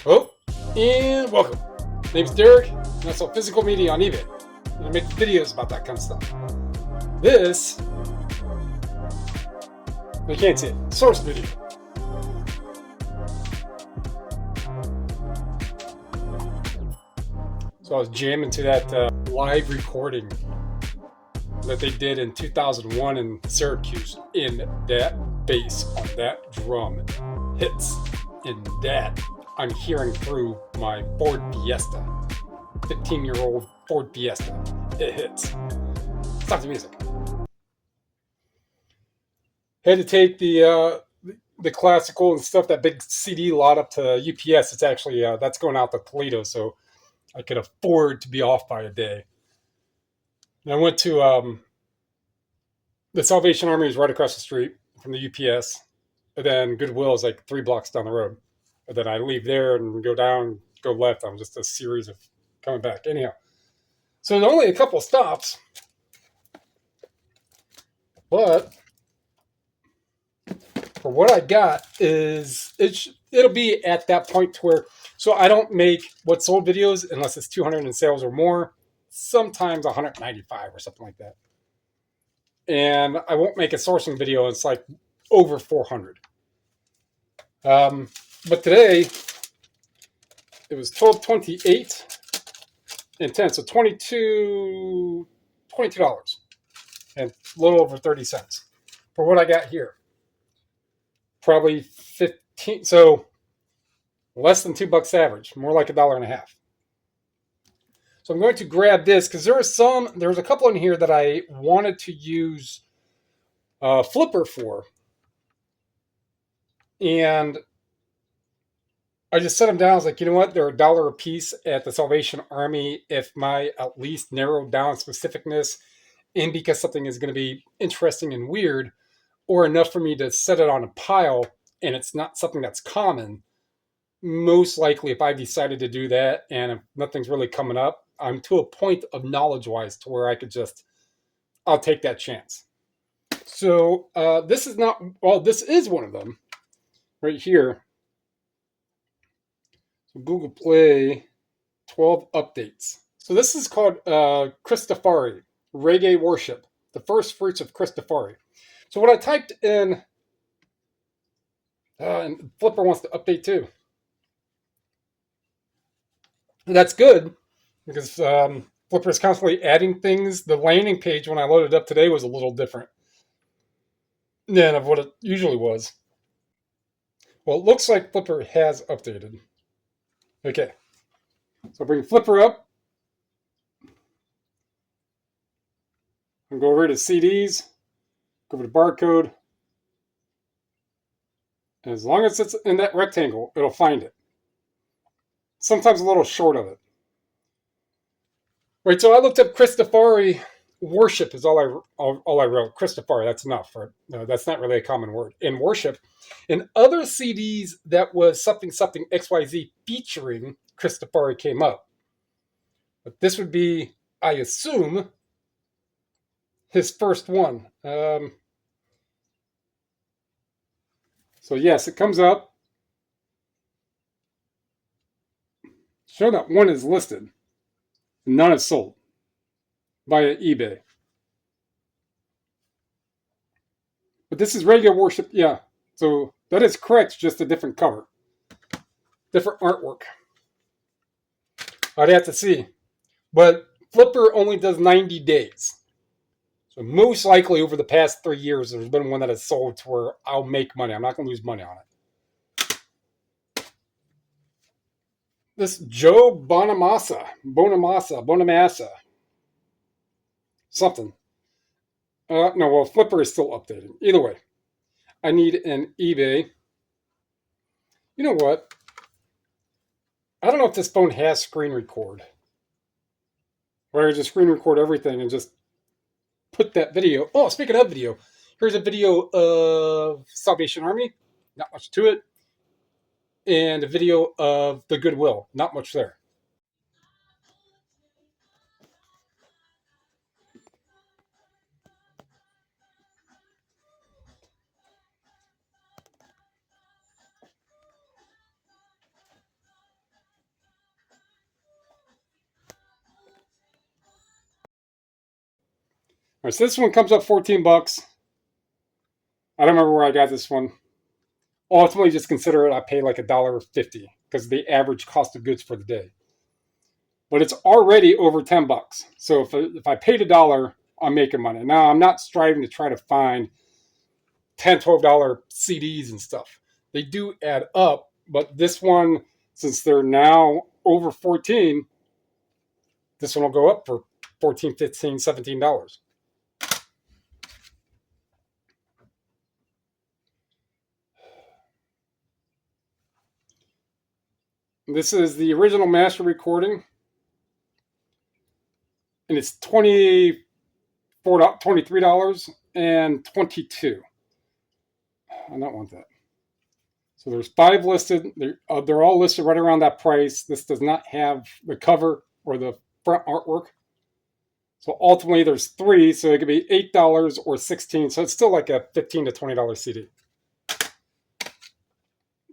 Oh, and welcome. My name's Derek, and I sell physical media on eBay. And I make videos about that kind of stuff. This, you can't see it, source video. So I was jamming to that live recording that they did in 2001 in Syracuse, in that bass on that drum hits in that I'm hearing through my Ford Fiesta, 15-year-old Ford Fiesta. It hits. Stop the music. Had to take the classical and stuff, that big CD lot up to UPS. It's actually that's going out to Toledo, so I could afford to be off by a day. And I went to the Salvation Army is right across the street from the UPS, and then Goodwill is like 3 blocks down the road. And then I leave there and go down, go left on just a series of coming back. Anyhow, so there's only a couple of stops, but for what I got is it'll be at that point to where, so I don't make what sold videos unless it's 200 in sales or more, sometimes 195 or something like that. And I won't make a sourcing video. It's like over 400. But today it was 12.28 and 10, so $22 and a little over 30 cents for what I got here. Probably 15, so less than $2 average, more like $1.50. So I'm going to grab this because there's a couple in here that I wanted to use Flipper for, and I just set them down. I was like, you know what? They're $1 a piece at the Salvation Army. If my at least narrowed down specificness, and because something is going to be interesting and weird, or enough for me to set it on a pile, and it's not something that's common, most likely if I decided to do that and if nothing's really coming up, I'm to a point of knowledge-wise to where I'll take that chance. So this is not, well, this is one of them right here. So Google Play 12 updates. So this is called Christofari, Reggae Worship, the first fruits of Christofari. So what I typed in, and Flipper wants to update too. And that's good because Flipper is constantly adding things. The landing page when I loaded up today was a little different than of what it usually was. Well, it looks like Flipper has updated. Okay, so bring Flipper up. And go over to CDs, go over to barcode. And as long as it's in that rectangle, it'll find it. Sometimes a little short of it. Right, so I looked up Christofari worship is all I wrote. Christofari, that's enough. Right? No, that's not really a common word. In worship, in other CDs that was something XYZ featuring Christofari came up. But this would be, I assume, his first one. So yes, it comes up. Show that one is listed. None is sold via eBay. But this is regular worship, yeah. So that is correct, just a different cover. Different artwork. I'd have to see. But Flipper only does 90 days. So most likely over the past 3 years, there's been one that has sold to where I'll make money. I'm not going to lose money on it. This Joe Bonamassa, something. No, well, Flipper is still updating. Either way, I need an eBay. You know what? I don't know if this phone has screen record. Where I just screen record everything and just put that video. Oh, speaking of video, here's a video of Salvation Army. Not much to it. And a video of the Goodwill. Not much there. right, so this one comes up 14 bucks. I don't remember where I got this one. Ultimately, just consider it I pay like $1.50 because of the average cost of goods for the day. But it's already over 10 bucks. So if I paid $1, I'm making money. Now, I'm not striving to try to find $10, $12 CDs and stuff. They do add up, but this one, since they're now over 14, this one will go up for $14, $15, $17. This is the original master recording, and it's $23.22. I don't want that. So there's 5 listed. They're all listed right around that price. This does not have the cover or the front artwork. So ultimately there's 3, so it could be $8 or $16. So it's still like a $15 to $20 CD.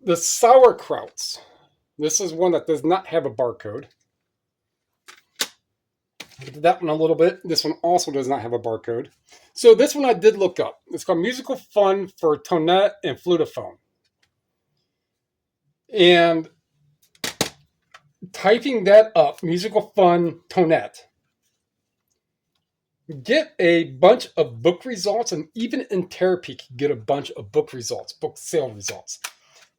The sauerkrauts. This is one that does not have a barcode. I'll get to that one a little bit. This one also does not have a barcode. So this one I did look up. It's called Musical Fun for Tonette and Flutophone. And typing that up, Musical Fun Tonette, get a bunch of book results, and even in therapy can get a bunch of book results, book sale results.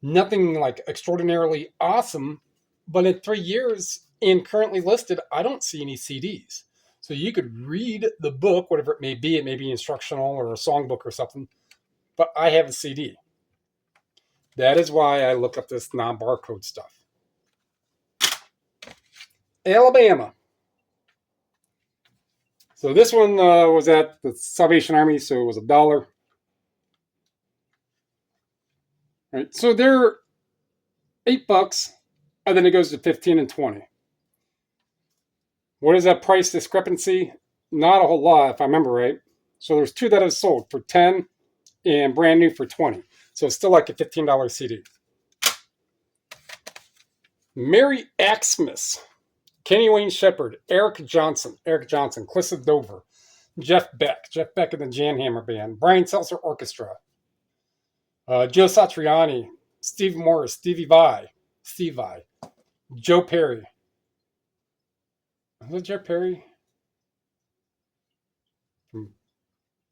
Nothing like extraordinarily awesome, but in 3 years and currently listed, I don't see any CDs. So you could read the book, whatever it may be instructional or a songbook or something, but I have a CD. That is why I look up this non-barcode stuff. Alabama. So this one was at the Salvation Army, so it was $1. Right, so they're $8, and then it goes to 15 and 20. What is that price discrepancy? Not a whole lot, if I remember right. So there's 2 that have sold for 10 and brand new for 20. So it's still like a $15 CD. Mary Axmas, Kenny Wayne Shepherd, Eric Johnson, Clissa Dover, Jeff Beck and the Jan Hammer Band, Brian Seltzer Orchestra, Joe Satriani, Steve Morris, Steve Vai, Joe Perry. Was it Joe Perry?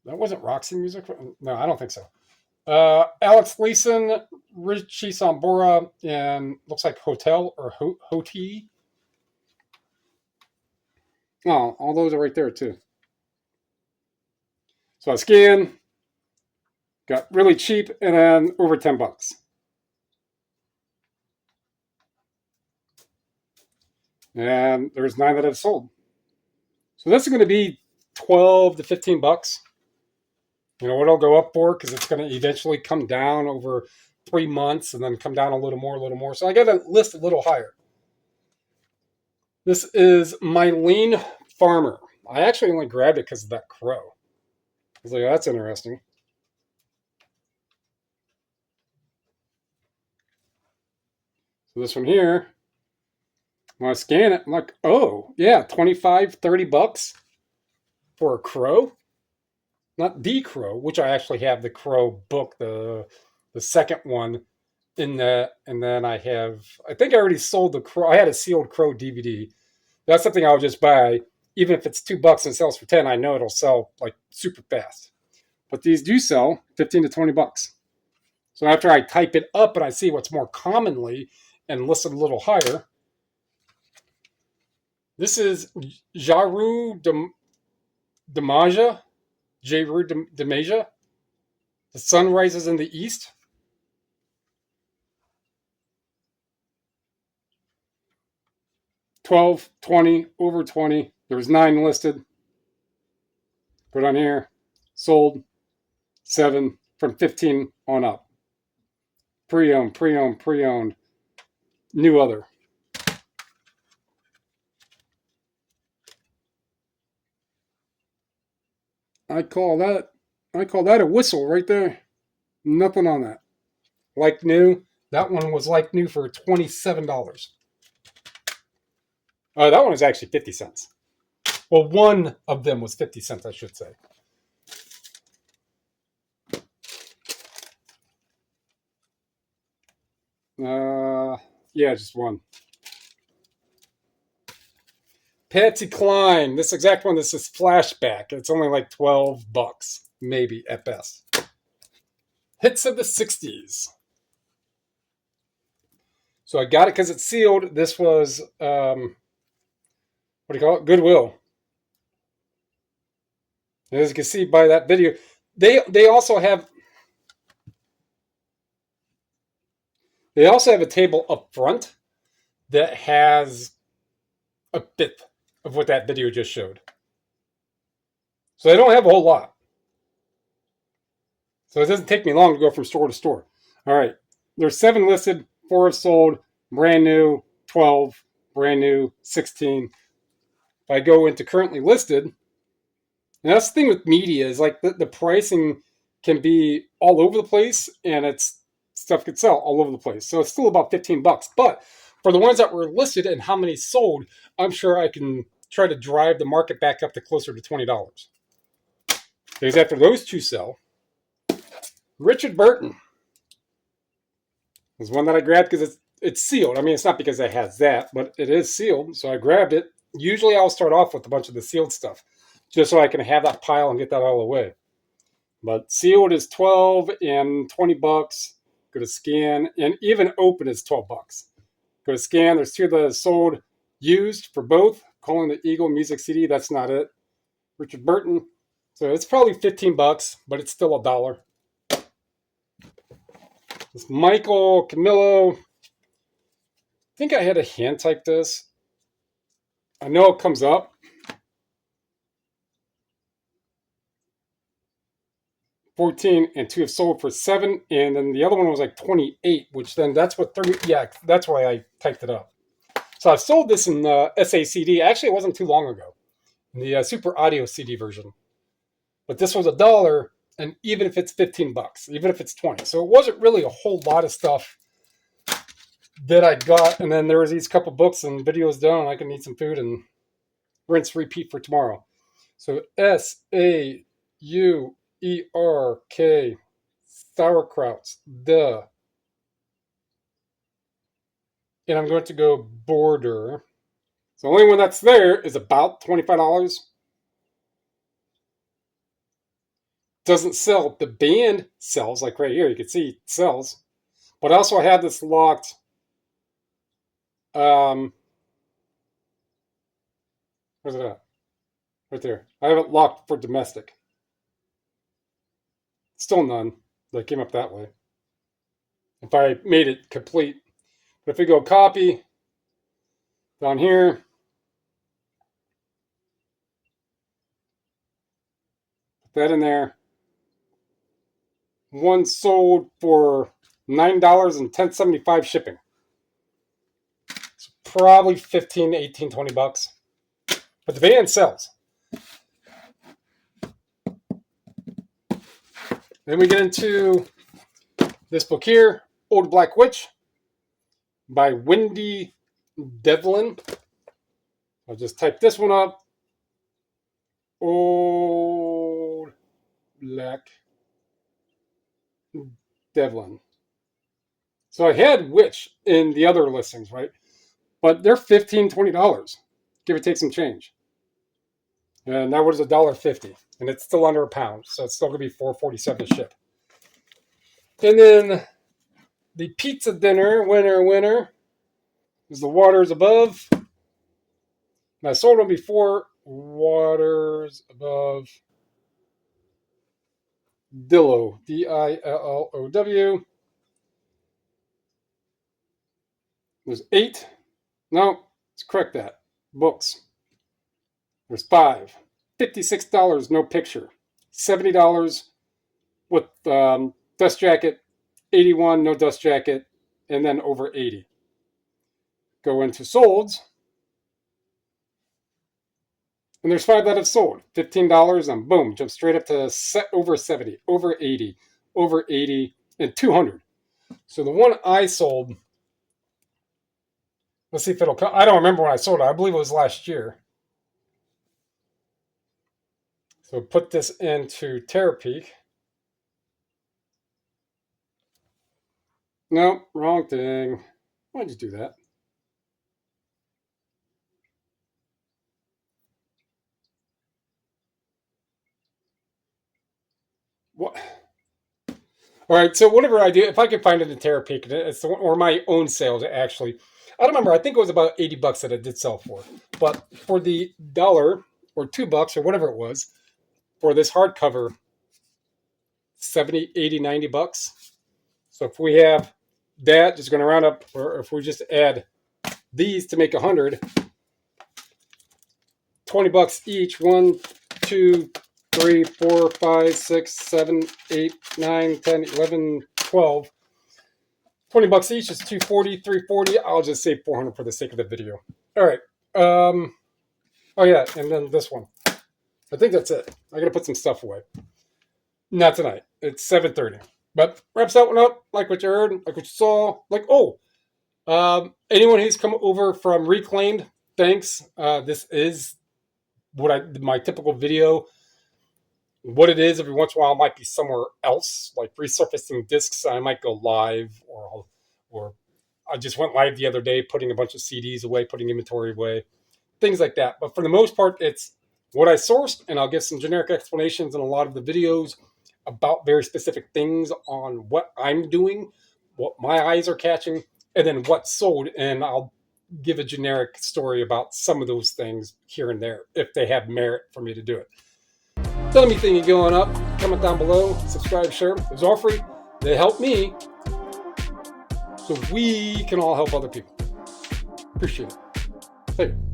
That wasn't Roxy Music? No, I don't think so. Alex Gleason, Richie Sambora, and looks like Hotel or Hoti. Oh, all those are right there too. So I scanned, got really cheap, and then over 10 bucks. And there's 9 that have sold. So this is going to be 12 to 15 bucks. You know what it'll go up for? Because it's going to eventually come down over 3 months and then come down a little more. So I got to list a little higher. This is Mylene Farmer. I actually only grabbed it because of that crow. I was like, oh, that's interesting. So this one here, when I scan it, I'm like, oh, yeah, 25, 30 bucks for a crow. Not the crow, which I actually have the crow book, the second one in that. And then I think I already sold the crow. I had a sealed crow DVD. That's something I'll just buy. Even if it's $2 and it sells for 10, I know it'll sell like super fast. But these do sell 15 to 20 bucks. So after I type it up and I see what's more commonly and listed a little higher, this is Jaru Damaja. Jaru Damaja. The sun rises in the east. $12, $20, over $20. There's 9 listed. Put on here. Sold 7 from 15 on up. Pre-owned. New other. I call that a whistle right there. Nothing on that. Like new. That one was like new for $27. That one was actually 50 cents. Well, one of them was 50 cents, I should say. Yeah, just one. Patsy Cline. This exact one. This is Flashback. It's only like $12, maybe at best. Hits of the '60s. So I got it because it's sealed. This was what do you call it? Goodwill. And as you can see by that video, they also have a table up front that has a bit of what that video just showed. So they don't have a whole lot. So it doesn't take me long to go from store to store. All right. There's 7 listed, 4 have sold, brand new, 12, brand new, 16. If I go into currently listed, and that's the thing with media is like the pricing can be all over the place and it's stuff could sell all over the place. So it's still about $15. But for the ones that were listed and how many sold, I'm sure I can try to drive the market back up to closer to $20. Because after those two sell, Richard Burton is one that I grabbed because it's sealed. I mean, it's not because it has that, but it is sealed. So I grabbed it. Usually I'll start off with a bunch of the sealed stuff just so I can have that pile and get that all away. But sealed is 12 and $20. Go to scan, and even open is $12. Go to scan. There's 2 that are sold used for both. Calling the Eagle Music CD. That's not it. Richard Burton. So it's probably $15, but it's still $1. This Michael Camillo. I think I had to hand type this. I know it comes up. 14 and 2 have sold for 7, and then the other one was like 28, which then that's what 30. Yeah, that's why I typed it up. So I sold this in the SACD. Actually, it wasn't too long ago, in the Super Audio CD version. But this was $1, and even if it's $15, even if it's 20, so it wasn't really a whole lot of stuff that I got. And then there was these couple books and videos done. I can eat some food and rinse, repeat for tomorrow. So SAUERK sauerkrauts, duh. And I'm going to go border. So the only one that's there is about $25. Doesn't sell. The band sells, like right here. You can see it sells. But also I have this locked. Where's it at? Right there. I have it locked for domestic. Still none. That came up that way. If I made it complete. But if we go copy down here, put that in there. One sold for $9 and $10.75 shipping. It's probably 15, 18, $20. But the van sells. Then we get into this book here, Old Black Witch by Wendy Devlin. I'll just type this one up. Old Black Devlin. So I had Witch in the other listings, right? But they're $15, $20. Give or take some change. And that was $1.50. And it's still under £1. So it's still going to be $4.47 to ship. And then the pizza dinner, winner, is The Waters Above. And I sold them before. Waters Above. Dillow. Dillow. There's 8. No, let's correct that. Books. There's 5. $56, no picture. $70 with dust jacket. 81, no dust jacket. And then over 80. Go into solds. And there's 5 that have sold. $15 and boom, jump straight up to over 70, over 80, over 80, and 200. So the one I sold, let's see if it'll come. I don't remember when I sold it. I believe it was last year. So put this into Terapeak. No, wrong thing. Why'd you do that? What? All right, so whatever I do, if I can find an entire pick, it's the one, or my own sales actually. I don't remember. I think it was about $80 that I did sell for. But for the dollar or $2 or whatever it was for this hardcover, 70, 80, $90. So if we have that, just going to round up, or if we just add these to make 100, $20 each. 1, 2, 3, 4, 5, 6, 7, 8, 9, 10, 11, 12. $20 each is 240, 340. I'll just say 400 for the sake of the video. All right. Oh yeah, and then this one. I think that's it. I gotta put some stuff away. Not tonight. It's 7:30. But wraps that one up. Like what you heard, like what you saw. Anyone who's come over from Reclaimed, thanks. This is my typical video. What it is, every once in a while, might be somewhere else, like resurfacing discs. I might go live, or I just went live the other day, putting a bunch of CDs away, putting inventory away, things like that. But for the most part, it's what I sourced, and I'll give some generic explanations in a lot of the videos about very specific things on what I'm doing, what my eyes are catching, and then what's sold. And I'll give a generic story about some of those things here and there if they have merit for me to do it. Tell me anything going up, comment down below, subscribe, share. It's all free. They help me so we can all help other people. Appreciate it. Thank you.